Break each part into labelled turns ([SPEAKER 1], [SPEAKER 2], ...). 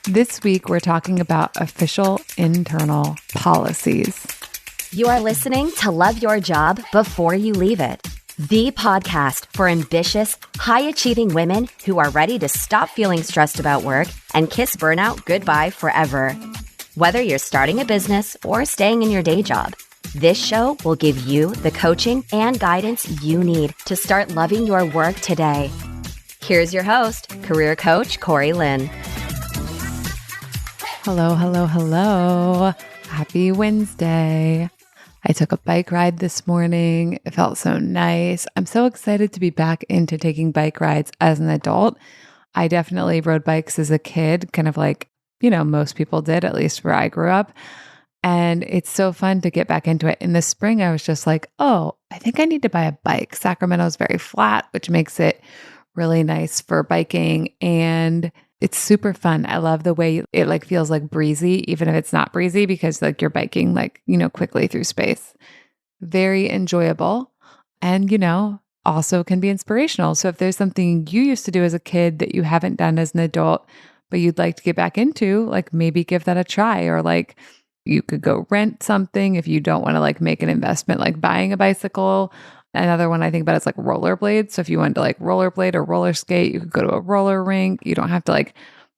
[SPEAKER 1] This week, we're talking about official internal policies.
[SPEAKER 2] You are listening to Love Your Job Before You Leave It, the podcast for ambitious, high-achieving women who are ready to stop feeling stressed about work and kiss burnout goodbye forever. Whether you're starting a business or staying in your day job, this show will give you the coaching and guidance you need to start loving your work today. Here's your host, career coach Corey Lynn.
[SPEAKER 1] Hello, hello, hello. Happy Wednesday. I took a bike ride this morning. It felt so nice. I'm so excited to be back into taking bike rides as an adult. I definitely rode bikes as a kid, kind of like, most people did, at least where I grew up. And it's so fun to get back into it. In the spring, I was just like, I think I need to buy a bike. Sacramento is very flat, which makes it really nice for biking. And it's super fun. I love the way it feels like breezy, even if it's not breezy, because you're biking quickly through space. Very enjoyable and, also can be inspirational. So if there's something you used to do as a kid that you haven't done as an adult, but you'd like to get back into, maybe give that a try, or you could go rent something if you don't want to make an investment, like buying a bicycle. Another one I think about is rollerblades. So if you wanted to rollerblade or roller skate, you could go to a roller rink. You don't have to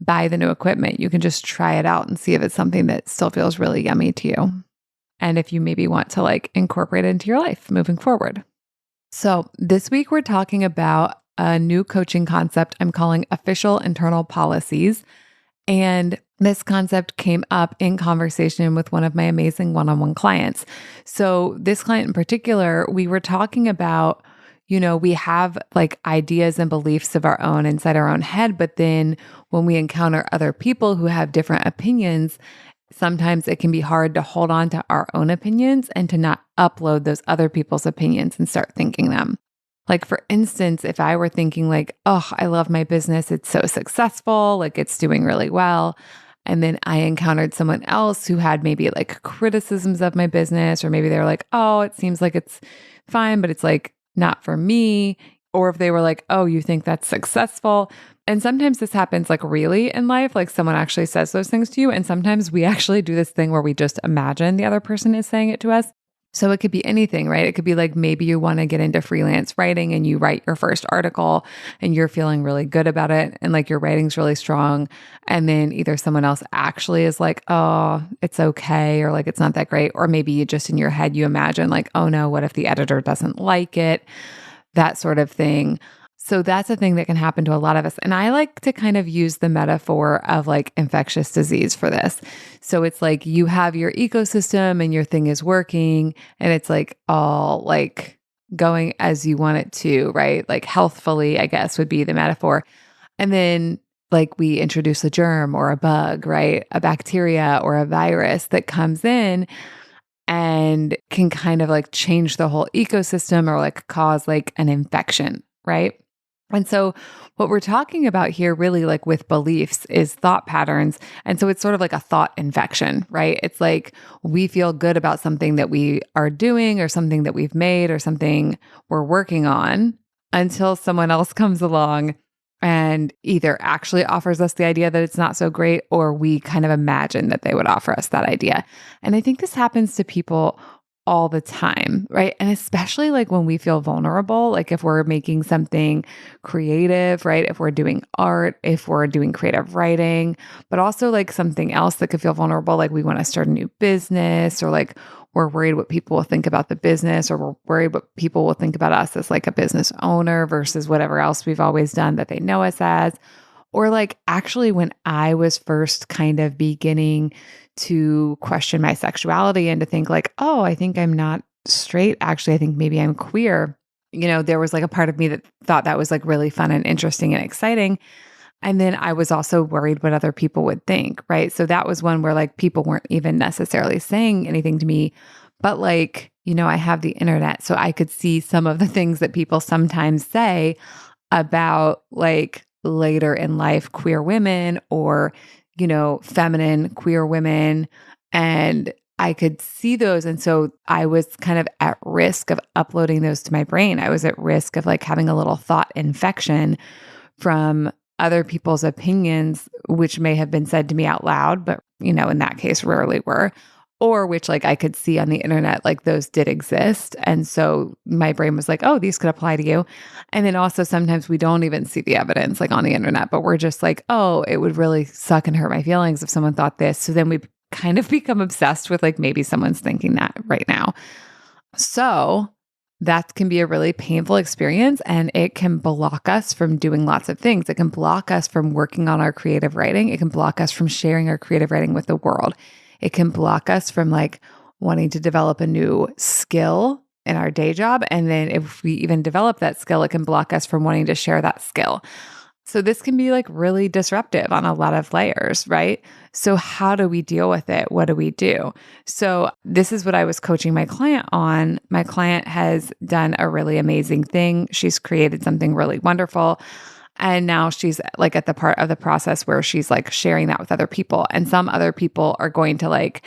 [SPEAKER 1] buy the new equipment. You can just try it out and see if it's something that still feels really yummy to you. And if you maybe want to incorporate it into your life moving forward. So this week we're talking about a new coaching concept I'm calling official internal policies. And this concept came up in conversation with one of my amazing one-on-one clients. So this client in particular, we were talking about, we have ideas and beliefs of our own inside our own head, but then when we encounter other people who have different opinions, sometimes it can be hard to hold on to our own opinions and to not upload those other people's opinions and start thinking them. For instance, if I were thinking I love my business, it's so successful, it's doing really well. And then I encountered someone else who had maybe criticisms of my business, or maybe they were it seems like it's fine, but it's not for me. Or if they were you think that's successful. And sometimes this happens really in life, someone actually says those things to you. And sometimes we actually do this thing where we just imagine the other person is saying it to us. So it could be anything, right? It could be maybe you want to get into freelance writing and you write your first article and you're feeling really good about it and your writing's really strong. And then either someone else actually is it's okay, or it's not that great. Or maybe you just in your head, you imagine oh no, what if the editor doesn't like it? That sort of thing. So that's a thing that can happen to a lot of us. And I like to kind of use the metaphor of infectious disease for this. So it's you have your ecosystem and your thing is working and it's all going as you want it to, right? Healthfully, I guess would be the metaphor. And then we introduce a germ or a bug, right? A bacteria or a virus that comes in and can kind of change the whole ecosystem or cause an infection, right? And so what we're talking about here really with beliefs is thought patterns. And so it's sort of a thought infection, right? It's we feel good about something that we are doing or something that we've made or something we're working on until someone else comes along and either actually offers us the idea that it's not so great, or we kind of imagine that they would offer us that idea. And I think this happens to people all the time, right? And especially when we feel vulnerable, if we're making something creative, right? If we're doing art, if we're doing creative writing, but also something else that could feel vulnerable, we want to start a new business, or we're worried what people will think about the business, or we're worried what people will think about us as a business owner versus whatever else we've always done that they know us as. Or actually when I was first kind of beginning to question my sexuality and to think I think I'm not straight. Actually, I think maybe I'm queer. There was a part of me that thought that was really fun and interesting and exciting. And then I was also worried what other people would think, right? So that was one where people weren't even necessarily saying anything to me, but I have the internet, so I could see some of the things that people sometimes say about later in life queer women, or feminine queer women. And I could see those. And so I was kind of at risk of uploading those to my brain. I was at risk of like having a little thought infection from other people's opinions which may have been said to me out loud, but in that case, rarely were, or which like I could see on the internet, like those did exist. And so my brain was like, oh, these could apply to you. And then also sometimes we don't even see the evidence like on the internet, but we're just like, oh, it would really suck and hurt my feelings if someone thought this. So then we kind of become obsessed with like, maybe someone's thinking that right now. So that can be a really painful experience, and it can block us from doing lots of things. It can block us from working on our creative writing. It can block us from sharing our creative writing with the world. It can block us from like wanting to develop a new skill in our day job. And then if we even develop that skill, it can block us from wanting to share that skill. So this can be like really disruptive on a lot of layers, right? So how do we deal with it? What do we do? So this is what I was coaching my client on. My client has done a really amazing thing. She's created something really wonderful. And now she's like at the part of the process where she's like sharing that with other people. And some other people are going to like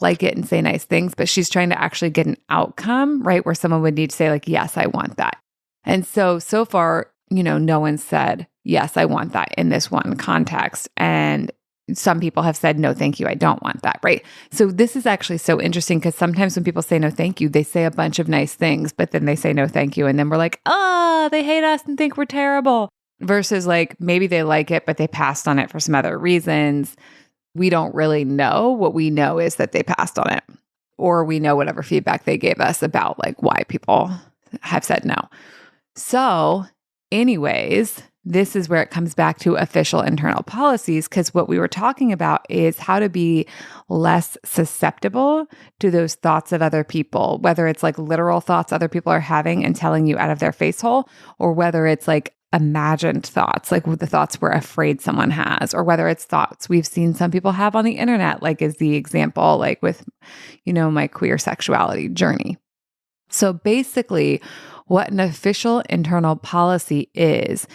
[SPEAKER 1] it and say nice things, but she's trying to actually get an outcome, right? Where someone would need to say like, yes, I want that. And so far, no one said, yes, I want that in this one context. And some people have said, no, thank you, I don't want that, right? So this is actually so interesting because sometimes when people say no, thank you, they say a bunch of nice things, but then they say no, thank you. And then we're like, oh, they hate us and think we're terrible. Versus like maybe they like it, but they passed on it for some other reasons. We don't really know. What we know is that they passed on it, or we know whatever feedback they gave us about like why people have said no. So anyways, this is where it comes back to official internal policies, because what we were talking about is how to be less susceptible to those thoughts of other people, whether it's like literal thoughts other people are having and telling you out of their face hole, or whether it's like imagined thoughts, like the thoughts we're afraid someone has, or whether it's thoughts we've seen some people have on the internet, like is the example, like with, my queer sexuality journey. So basically, what an official internal policy is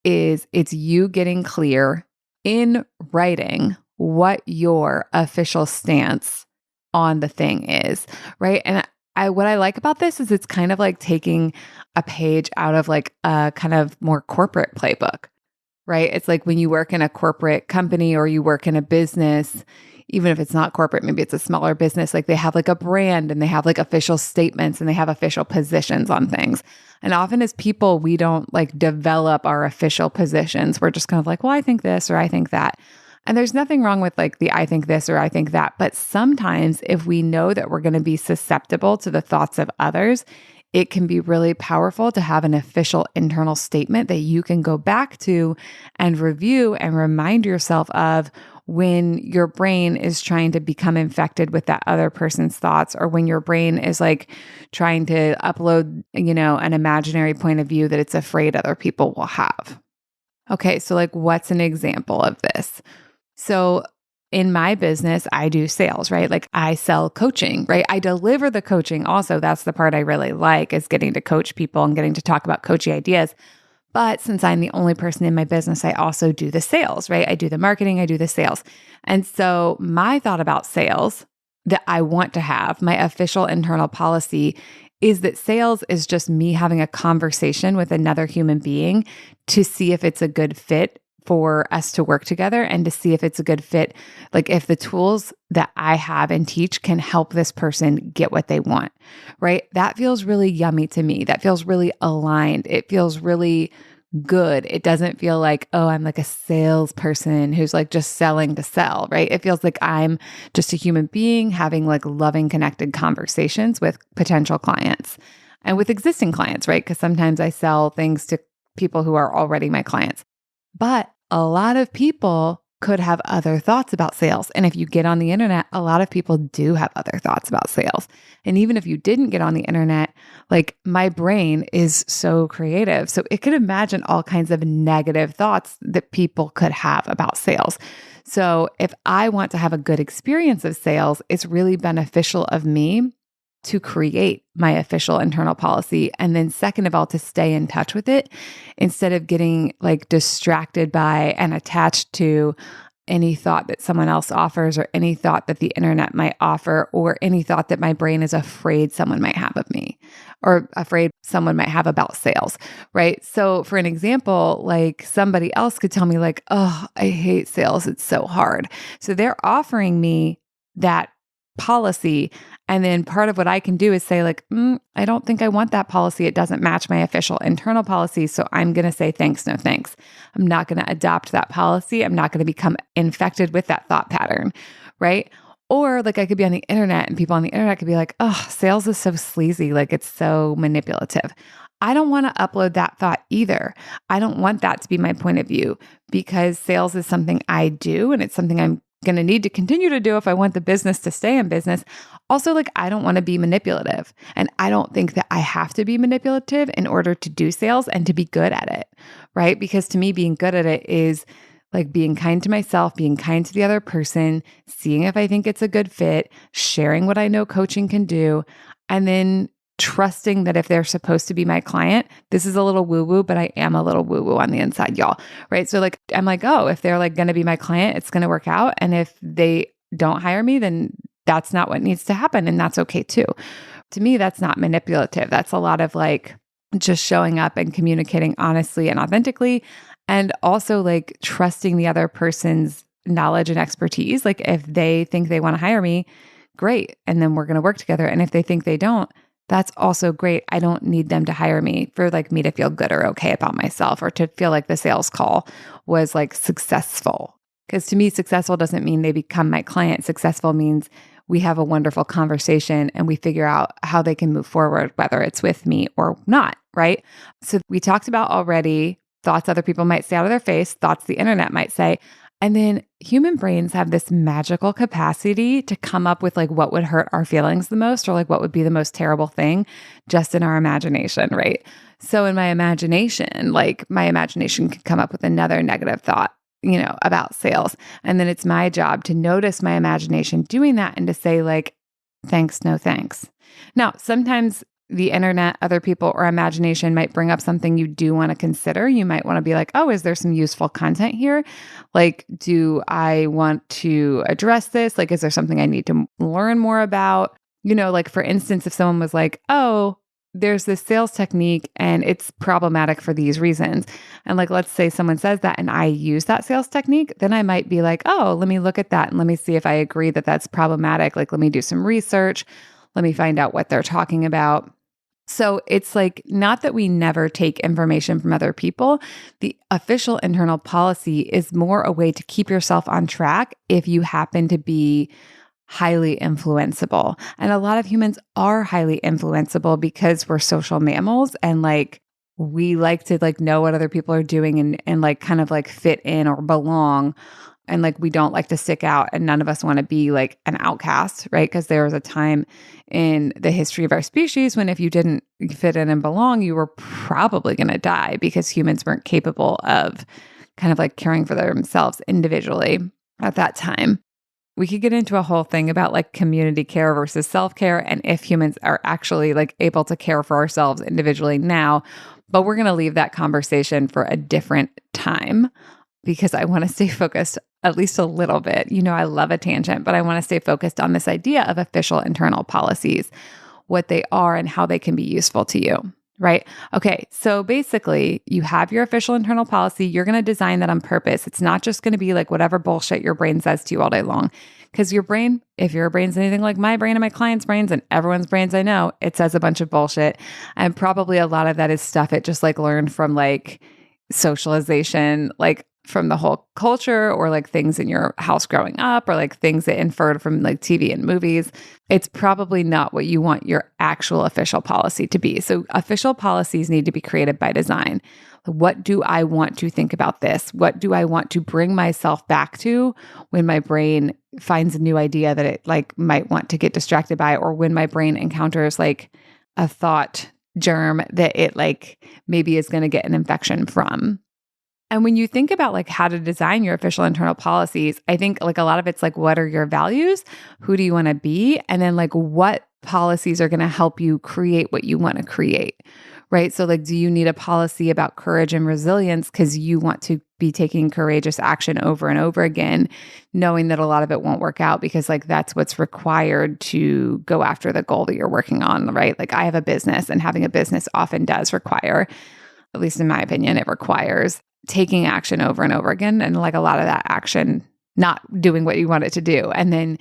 [SPEAKER 1] it's you getting clear in writing what your official stance on the thing is, right? And what I like about this is it's kind of like taking a page out of like a kind of more corporate playbook, right? It's like when you work in a corporate company or you work in a business, even if it's not corporate, maybe it's a smaller business, like they have like a brand and they have like official statements and they have official positions on things. And often as people, we don't like develop our official positions. We're just kind of like, well, I think this or I think that. And there's nothing wrong with like the I think this or I think that. But sometimes if we know that we're going to be susceptible to the thoughts of others, it can be really powerful to have an official internal statement that you can go back to and review and remind yourself of when your brain is trying to become infected with that other person's thoughts, or when your brain is like trying to upload, an imaginary point of view that it's afraid other people will have. Okay, so like what's an example of this? So in my business, I do sales, right? Like I sell coaching, right? I deliver the coaching also. That's the part I really like, is getting to coach people and getting to talk about coaching ideas. But since I'm the only person in my business, I also do the sales, right? I do the marketing, I do the sales. And so my thought about sales that I want to have, my official internal policy, is that sales is just me having a conversation with another human being to see if it's a good fit for us to work together, and to see if it's a good fit, like if the tools that I have and teach can help this person get what they want, right? That feels really yummy to me. That feels really aligned. It feels really good. It doesn't feel like, oh, I'm like a salesperson who's like just selling to sell, right? It feels like I'm just a human being having like loving, connected conversations with potential clients and with existing clients, right? Because sometimes I sell things to people who are already my clients. But a lot of people could have other thoughts about sales. And if you get on the internet, a lot of people do have other thoughts about sales. And even if you didn't get on the internet, like my brain is so creative. So it could imagine all kinds of negative thoughts that people could have about sales. So if I want to have a good experience of sales, it's really beneficial of me to create my official internal policy. And then second of all, to stay in touch with it instead of getting like distracted by and attached to any thought that someone else offers or any thought that the internet might offer or any thought that my brain is afraid someone might have of me or afraid someone might have about sales, right? So for an example, like somebody else could tell me like, oh, I hate sales. It's so hard. So they're offering me that policy. And then part of what I can do is say like, I don't think I want that policy. It doesn't match my official internal policy. So I'm going to say, thanks, no thanks. I'm not going to adopt that policy. I'm not going to become infected with that thought pattern, right? Or like I could be on the internet and people on the internet could be like, oh, sales is so sleazy. Like it's so manipulative. I don't want to upload that thought either. I don't want that to be my point of view because sales is something I do and it's something I'm going to need to continue to do if I want the business to stay in business. Also, like, I don't want to be manipulative. And I don't think that I have to be manipulative in order to do sales and to be good at it, right? Because to me, being good at it is like being kind to myself, being kind to the other person, seeing if I think it's a good fit, sharing what I know coaching can do, and then trusting that if they're supposed to be my client, this is a little woo-woo, but I am a little woo-woo on the inside, y'all, right? So like, I'm like, oh, if they're like going to be my client, it's going to work out. And if they don't hire me, then that's not what needs to happen. And that's okay too. To me, that's not manipulative. That's a lot of like just showing up and communicating honestly and authentically. And also like trusting the other person's knowledge and expertise. Like if they think they want to hire me, great. And then we're going to work together. And if they think they don't, that's also great. I don't need them to hire me for like me to feel good or okay about myself or to feel like the sales call was like successful. Because to me, successful doesn't mean they become my client. Successful means we have a wonderful conversation and we figure out how they can move forward, whether it's with me or not, right? So we talked about already thoughts other people might say out of their face, thoughts the internet might say. And then human brains have this magical capacity to come up with like what would hurt our feelings the most or like what would be the most terrible thing just in our imagination, right? So in my imagination, like my imagination could come up with another negative thought, about sales. And then it's my job to notice my imagination doing that and to say like, thanks, no thanks. Now, sometimes the internet, other people, or imagination might bring up something you do want to consider. You might want to be like, oh, is there some useful content here? Like, do I want to address this? Like, is there something I need to learn more about? Like for instance, if someone was like, oh, there's this sales technique and it's problematic for these reasons. And like, let's say someone says that and I use that sales technique, then I might be like, oh, let me look at that and let me see if I agree that that's problematic. Like, let me do some research. Let me find out what they're talking about. So it's like not that we never take information from other people. The official internal policy is more a way to keep yourself on track if you happen to be highly influenceable. And a lot of humans are highly influenceable because we're social mammals and like we like to like know what other people are doing and like kind of like fit in or belong. And like, we don't like to stick out and none of us want to be like an outcast, right? Because there was a time in the history of our species when if you didn't fit in and belong, you were probably going to die because humans weren't capable of kind of like caring for themselves individually at that time. We could get into a whole thing about like community care versus self-care and if humans are actually like able to care for ourselves individually now, but we're going to leave that conversation for a different time. Because I want to stay focused at least a little bit. I love a tangent, but I want to stay focused on this idea of official internal policies, what they are and how they can be useful to you, right? Okay, so basically you have your official internal policy. You're going to design that on purpose. It's not just going to be like whatever bullshit your brain says to you all day long. Because your brain, if your brain's anything like my brain and my clients' brains and everyone's brains I know, it says a bunch of bullshit. And probably a lot of that is stuff it just like learned from like socialization, like from the whole culture or like things in your house growing up or like things that inferred from like TV and movies. It's probably not what you want your actual official policy to be. So official policies need to be created by design. What do I want to think about this? What do I want to bring myself back to when my brain finds a new idea that it like might want to get distracted by, or when my brain encounters like a thought germ that it like maybe is going to get an infection from? And when you think about like how to design your official internal policies, I think like a lot of it's like, what are your values? Who do you want to be? And then like what policies are going to help you create what you want to create, right? So like, do you need a policy about courage and resilience because you want to be taking courageous action over and over again, knowing that a lot of it won't work out because like that's what's required to go after the goal that you're working on, right? Like I have a business, and having a business often does require, at least in my opinion, it requires taking action over and over again. And like a lot of that action, not doing what you want it to do. And then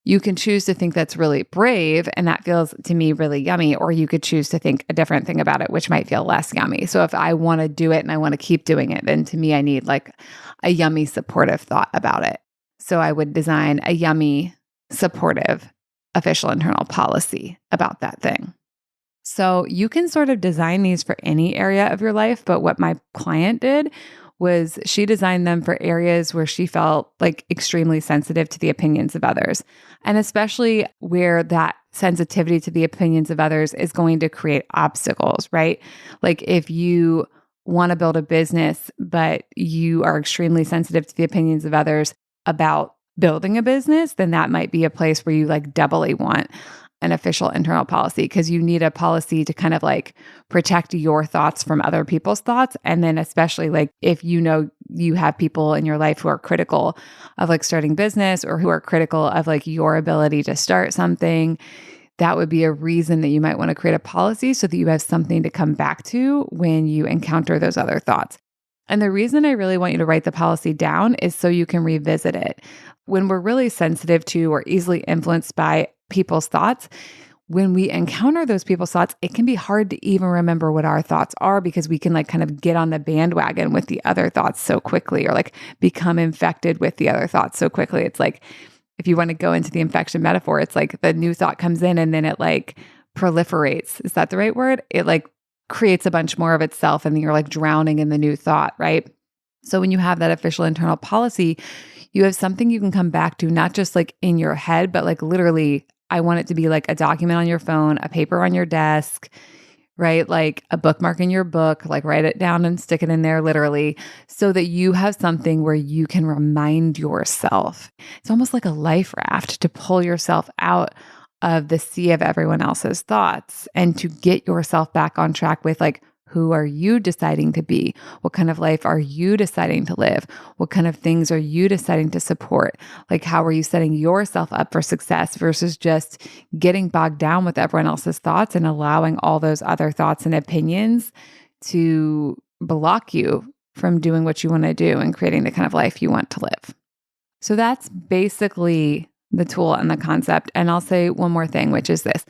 [SPEAKER 1] you can choose to think that's really brave, and that feels to me really yummy, or you could choose to think a different thing about it, which might feel less yummy. So if I want to do it and I want to keep doing it, then to me, I need like a yummy, supportive thought about it. So I would design a yummy, supportive, official internal policy about that thing. So you can sort of design these for any area of your life, but what my client did was she designed them for areas where she felt like extremely sensitive to the opinions of others. And especially where that sensitivity to the opinions of others is going to create obstacles, right? Like if you want to build a business, but you are extremely sensitive to the opinions of others about building a business, then that might be a place where you like doubly want an official internal policy, because you need a policy to kind of like protect your thoughts from other people's thoughts. And then especially like if you know you have people in your life who are critical of like starting business, or who are critical of like your ability to start something, that would be a reason that you might want to create a policy so that you have something to come back to when you encounter those other thoughts. And the reason I really want you to write the policy down is so you can revisit it. When we're really sensitive to or easily influenced by people's thoughts, when we encounter those people's thoughts, it can be hard to even remember what our thoughts are, because we can like kind of get on the bandwagon with the other thoughts so quickly, or like become infected with the other thoughts so quickly. It's like, if you want to go into the infection metaphor, it's like the new thought comes in and then it like proliferates. Is that the right word? It like creates a bunch more of itself, and then you're like drowning in the new thought, right? So when you have that official internal policy, you have something you can come back to, not just like in your head, but like literally, I want it to be like a document on your phone, a paper on your desk, right? Like a bookmark in your book, like write it down and stick it in there literally, so that you have something where you can remind yourself. It's almost like a life raft to pull yourself out of the sea of everyone else's thoughts and to get yourself back on track with like, who are you deciding to be? What kind of life are you deciding to live? What kind of things are you deciding to support? Like, how are you setting yourself up for success versus just getting bogged down with everyone else's thoughts and allowing all those other thoughts and opinions to block you from doing what you want to do and creating the kind of life you want to live? So that's basically the tool and the concept. And I'll say one more thing, which is this.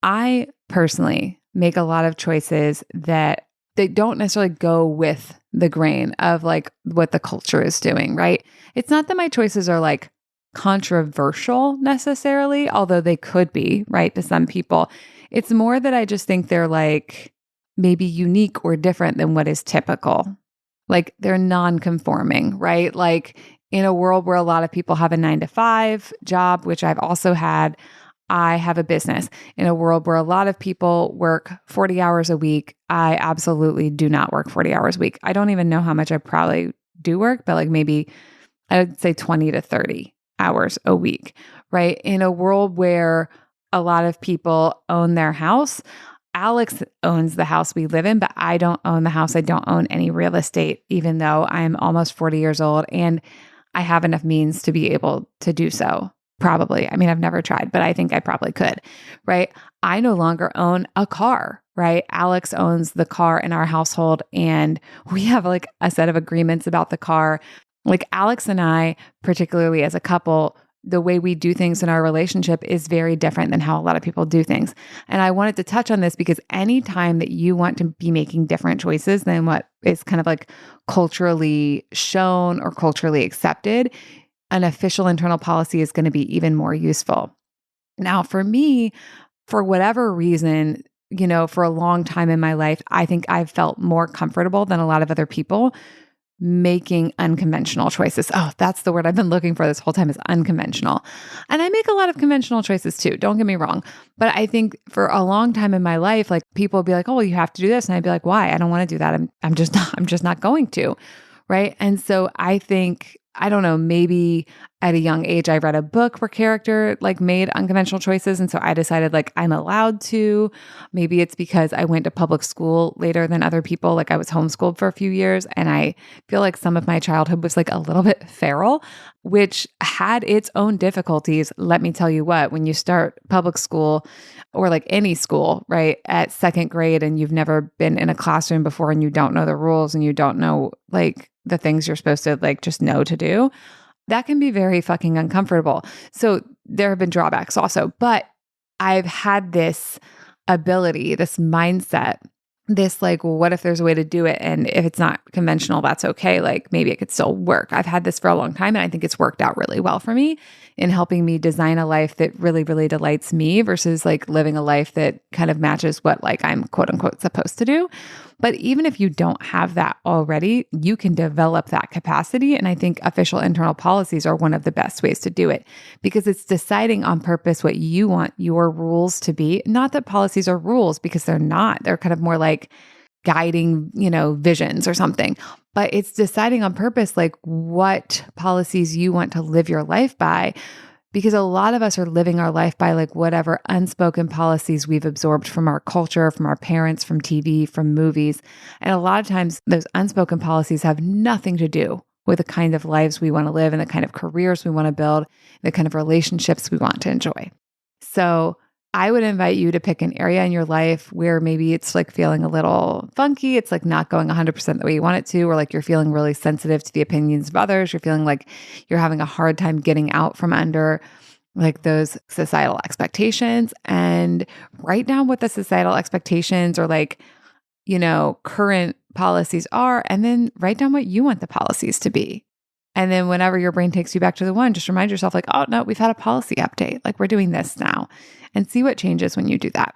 [SPEAKER 1] I personally make a lot of choices that they don't necessarily go with the grain of like what the culture is doing, right? It's not that my choices are like controversial necessarily, although they could be, right, to some people. It's more that I just think they're like maybe unique or different than what is typical. Like they're non-conforming, right? Like in a world where a lot of people have a 9-to-5 job, which I've also had, I have a business. In a world where a lot of people work 40 hours a week, I absolutely do not work 40 hours a week. I don't even know how much I probably do work, but like maybe I would say 20 to 30 hours a week, right? In a world where a lot of people own their house, Alex owns the house we live in, but I don't own the house. I don't own any real estate, even though I'm almost 40 years old and I have enough means to be able to do so. Probably. I mean, I've never tried, but I think I probably could, right? I no longer own a car, right? Alex owns the car in our household, and we have like a set of agreements about the car. Like Alex and I, particularly as a couple, the way we do things in our relationship is very different than how a lot of people do things. And I wanted to touch on this because anytime that you want to be making different choices than what is kind of like culturally shown or culturally accepted, an official internal policy is going to be even more useful. Now, for me, for whatever reason, for a long time in my life, I think I've felt more comfortable than a lot of other people making unconventional choices. Oh, that's the word I've been looking for this whole time, is unconventional. And I make a lot of conventional choices too, don't get me wrong. But I think for a long time in my life, like people would be like, oh, well, you have to do this. And I'd be like, why? I don't want to do that. I'm just not going to. Right. And so I think, I don't know, maybe at a young age, I read a book where character like made unconventional choices. And so I decided like I'm allowed to. Maybe it's because I went to public school later than other people. Like I was homeschooled for a few years. And I feel like some of my childhood was like a little bit feral, which had its own difficulties. Let me tell you what, when you start public school or like any school, right, at second grade and you've never been in a classroom before and you don't know the rules and you don't know like the things you're supposed to like just know to do, that can be very fucking uncomfortable. So there have been drawbacks also, but I've had this ability, this mindset, this like, well, what if there's a way to do it? And if it's not conventional, that's okay. Like maybe it could still work. I've had this for a long time and I think it's worked out really well for me in helping me design a life that really, really delights me versus like living a life that kind of matches what like I'm quote unquote supposed to do. But even if you don't have that already, you can develop that capacity. And I think official internal policies are one of the best ways to do it because it's deciding on purpose what you want your rules to be. Not that policies are rules because they're not. They're kind of more like guiding, visions or something. But it's deciding on purpose like what policies you want to live your life by. Because a lot of us are living our life by like whatever unspoken policies we've absorbed from our culture, from our parents, from TV, from movies. And a lot of times those unspoken policies have nothing to do with the kind of lives we want to live and the kind of careers we want to build, the kind of relationships we want to enjoy. So I would invite you to pick an area in your life where maybe it's like feeling a little funky. It's like not going 100% the way you want it to, or like you're feeling really sensitive to the opinions of others. You're feeling like you're having a hard time getting out from under like those societal expectations, and write down what the societal expectations or like, current policies are, and then write down what you want the policies to be. And then whenever your brain takes you back to the one, just remind yourself like, oh no, we've had a policy update. Like we're doing this now, and see what changes when you do that.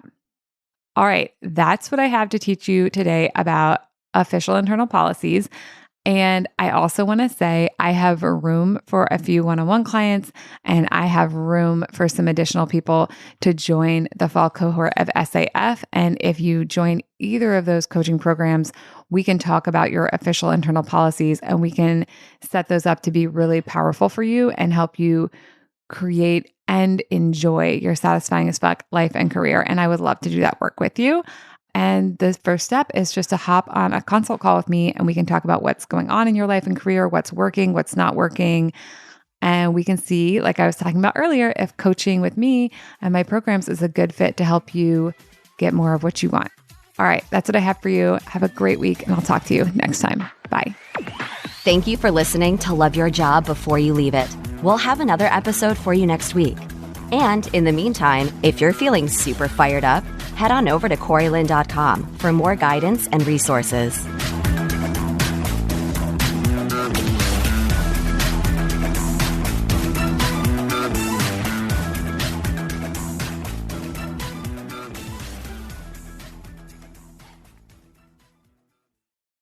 [SPEAKER 1] All right. That's what I have to teach you today about official internal policies. And I also want to say I have room for a few one-on-one clients, and I have room for some additional people to join the fall cohort of SAF. And if you join either of those coaching programs, we can talk about your official internal policies and we can set those up to be really powerful for you and help you create and enjoy your satisfying as fuck life and career. And I would love to do that work with you. And the first step is just to hop on a consult call with me and we can talk about what's going on in your life and career, what's working, what's not working. And we can see, like I was talking about earlier, if coaching with me and my programs is a good fit to help you get more of what you want. All right, that's what I have for you. Have a great week and I'll talk to you next time. Bye.
[SPEAKER 2] Thank you for listening to Love Your Job Before You Leave It. We'll have another episode for you next week. And in the meantime, if you're feeling super fired up, head on over to CoreyLynn.com for more guidance and resources.